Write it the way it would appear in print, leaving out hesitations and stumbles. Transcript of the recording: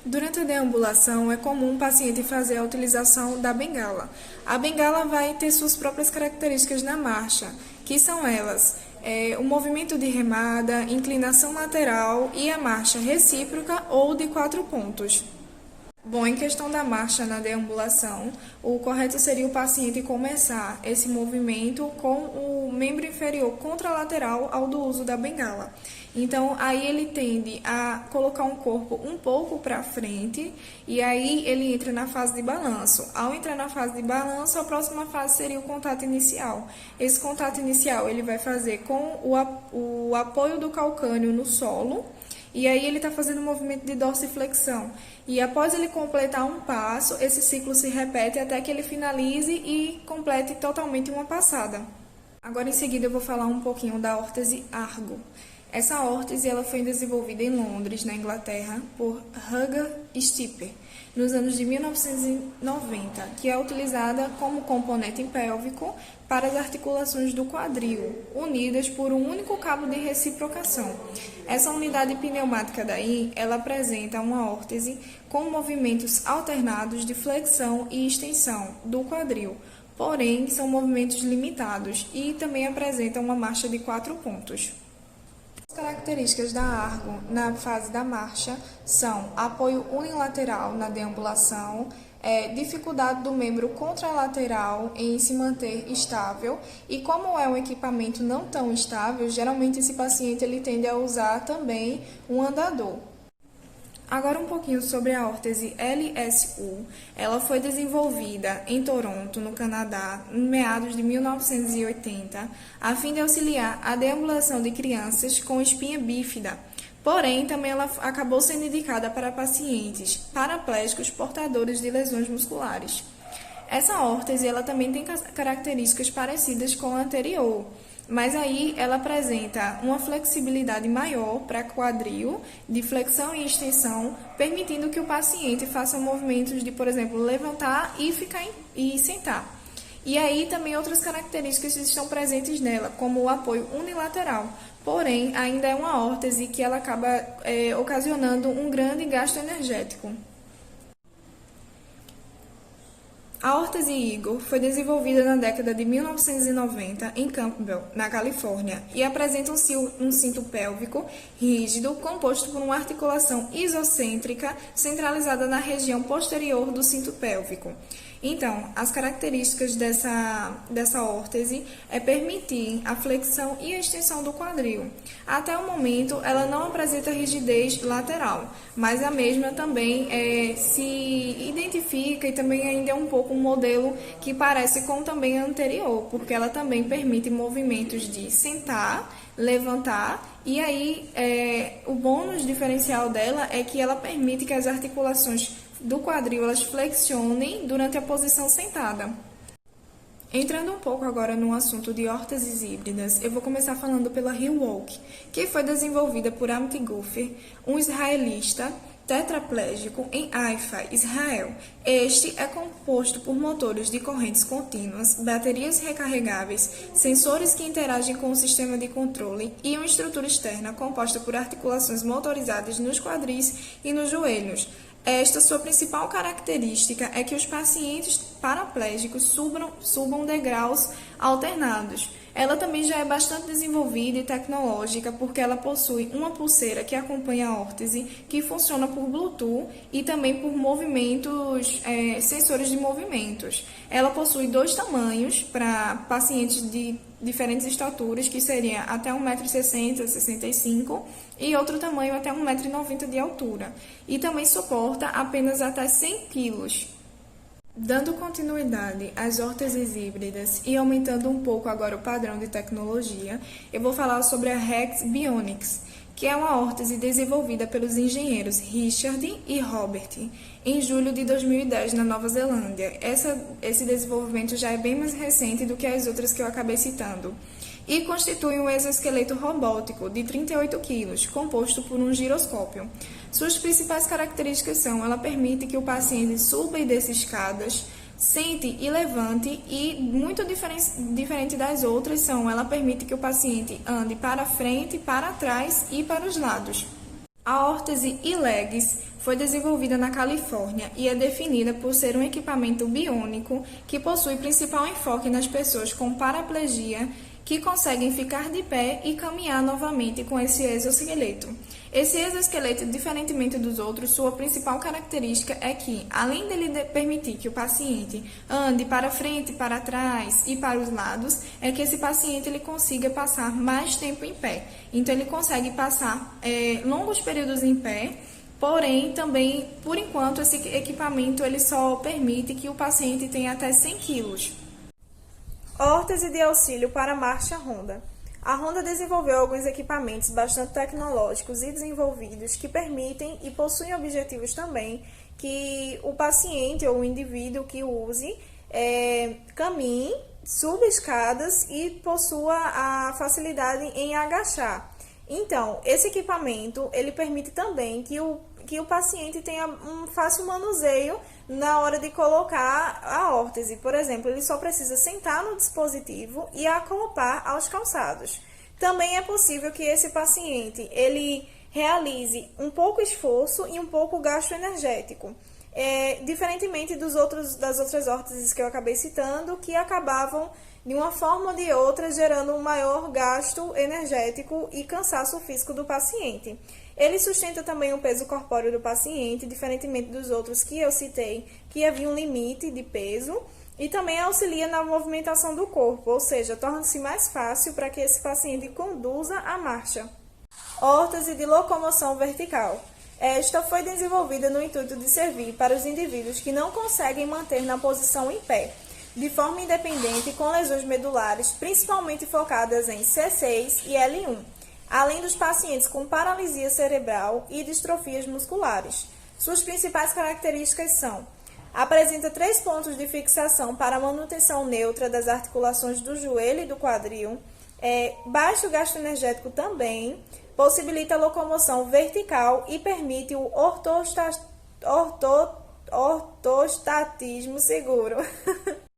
Durante a deambulação, é comum o paciente fazer a utilização da bengala. A bengala vai ter suas próprias características na marcha, que são elas: o movimento de remada, inclinação lateral e a marcha recíproca ou de 4 pontos. Bom, em questão da marcha na deambulação, o correto seria o paciente começar esse movimento com o membro inferior contralateral ao do uso da bengala. Então, aí ele tende a colocar um corpo um pouco para frente e aí ele entra na fase de balanço. Ao entrar na fase de balanço, a próxima fase seria o contato inicial. Esse contato inicial ele vai fazer com o apoio do calcâneo no solo. E aí ele está fazendo um movimento de dorsiflexão. E após ele completar um passo, esse ciclo se repete até que ele finalize e complete totalmente uma passada. Agora em seguida eu vou falar um pouquinho da órtese Argo. Essa órtese ela foi desenvolvida em Londres, na Inglaterra, por Huger Stipper, nos anos de 1990, que é utilizada como componente pélvico para as articulações do quadril, unidas por um único cabo de reciprocação. Essa unidade pneumática daí, ela apresenta uma órtese com movimentos alternados de flexão e extensão do quadril, porém são movimentos limitados e também apresenta uma marcha de 4 pontos. As características da Argo na fase da marcha são apoio unilateral na deambulação, dificuldade do membro contralateral em se manter estável e como é um equipamento não tão estável, geralmente esse paciente ele tende a usar também um andador. Agora um pouquinho sobre a órtese LSU. Ela foi desenvolvida em Toronto, no Canadá, em meados de 1980, a fim de auxiliar a deambulação de crianças com espinha bífida. Porém, também ela acabou sendo indicada para pacientes paraplégicos portadores de lesões musculares. Essa órtese ela também tem características parecidas com a anterior, mas aí ela apresenta uma flexibilidade maior para quadril, de flexão e extensão, permitindo que o paciente faça movimentos de, por exemplo, levantar e e sentar. E aí também outras características estão presentes nela, como o apoio unilateral. Porém, ainda é uma órtese que ela acaba ocasionando um grande gasto energético. A órtese Eagle foi desenvolvida na década de 1990 em Campbell, na Califórnia, e apresenta um cinto pélvico rígido composto por uma articulação isocêntrica centralizada na região posterior do cinto pélvico. Então, as características dessa órtese é permitir a flexão e a extensão do quadril. Até o momento, ela não apresenta rigidez lateral, mas a mesma também se identifica e também ainda é um pouco um modelo que parece com também a anterior, porque ela também permite movimentos de sentar, levantar, e aí o bônus diferencial dela é que ela permite que as articulações do quadril elas flexionem durante a posição sentada. Entrando um pouco agora no assunto de órteses híbridas, eu vou começar falando pela Hillwalk, que foi desenvolvida por Amit Guffer, um israelita tetraplégico em Haifa, Israel. Este é composto por motores de correntes contínuas, baterias recarregáveis, sensores que interagem com o sistema de controle e uma estrutura externa composta por articulações motorizadas nos quadris e nos joelhos. Esta sua principal característica é que os pacientes paraplégicos subam degraus alternados. Ela também já é bastante desenvolvida e tecnológica porque ela possui uma pulseira que acompanha a órtese, que funciona por Bluetooth e também por movimentos, sensores de movimentos. Ela possui 2 tamanhos para pacientes de diferentes estaturas, que seria até 1,60 m, 65 e outro tamanho até 1,90 m de altura. E também suporta apenas até 100 kg. Dando continuidade às órteses híbridas e aumentando um pouco agora o padrão de tecnologia, eu vou falar sobre a Rex Bionics, que é uma órtese desenvolvida pelos engenheiros Richard e Robert em julho de 2010 na Nova Zelândia. Esse desenvolvimento já é bem mais recente do que as outras que eu acabei citando e constitui um exoesqueleto robótico de 38 kg, composto por um giroscópio. Suas principais características são: ela permite que o paciente suba e desça escadas, sente e levante, e muito diferente das outras ela permite que o paciente ande para frente, para trás e para os lados. A órtese ilegs foi desenvolvida na Califórnia e é definida por ser um equipamento biônico que possui principal enfoque nas pessoas com paraplegia que conseguem ficar de pé e caminhar novamente com esse exoesqueleto. Esse exoesqueleto, diferentemente dos outros, sua principal característica é que, além dele permitir que o paciente ande para frente, para trás e para os lados, é que esse paciente ele consiga passar mais tempo em pé. Então, ele consegue passar longos períodos em pé. Porém, também, por enquanto, esse equipamento ele só permite que o paciente tenha até 100 quilos. Órtese de auxílio para a marcha Honda. A Honda desenvolveu alguns equipamentos bastante tecnológicos e desenvolvidos que permitem e possuem objetivos também que o paciente ou o indivíduo que use caminhe, suba escadas e possua a facilidade em agachar. Então, esse equipamento ele permite também que o paciente tenha um fácil manuseio na hora de colocar a órtese. Por exemplo, ele só precisa sentar no dispositivo e acoplar aos calçados. Também é possível que esse paciente ele realize um pouco esforço e um pouco gasto energético. Diferentemente das outras órteses que eu acabei citando, que acabavam de uma forma ou de outra gerando um maior gasto energético e cansaço físico do paciente. Ele sustenta também o peso corpóreo do paciente, diferentemente dos outros que eu citei, que havia um limite de peso, e também auxilia na movimentação do corpo, ou seja, torna-se mais fácil para que esse paciente conduza a marcha. Órtese de locomoção vertical. Esta foi desenvolvida no intuito de servir para os indivíduos que não conseguem manter na posição em pé, de forma independente com lesões medulares, principalmente focadas em C6 e L1, além dos pacientes com paralisia cerebral e distrofias musculares. Suas principais características são: apresenta 3 pontos de fixação para a manutenção neutra das articulações do joelho e do quadril, baixo gasto energético também, possibilita a locomoção vertical e permite o ortostatismo seguro.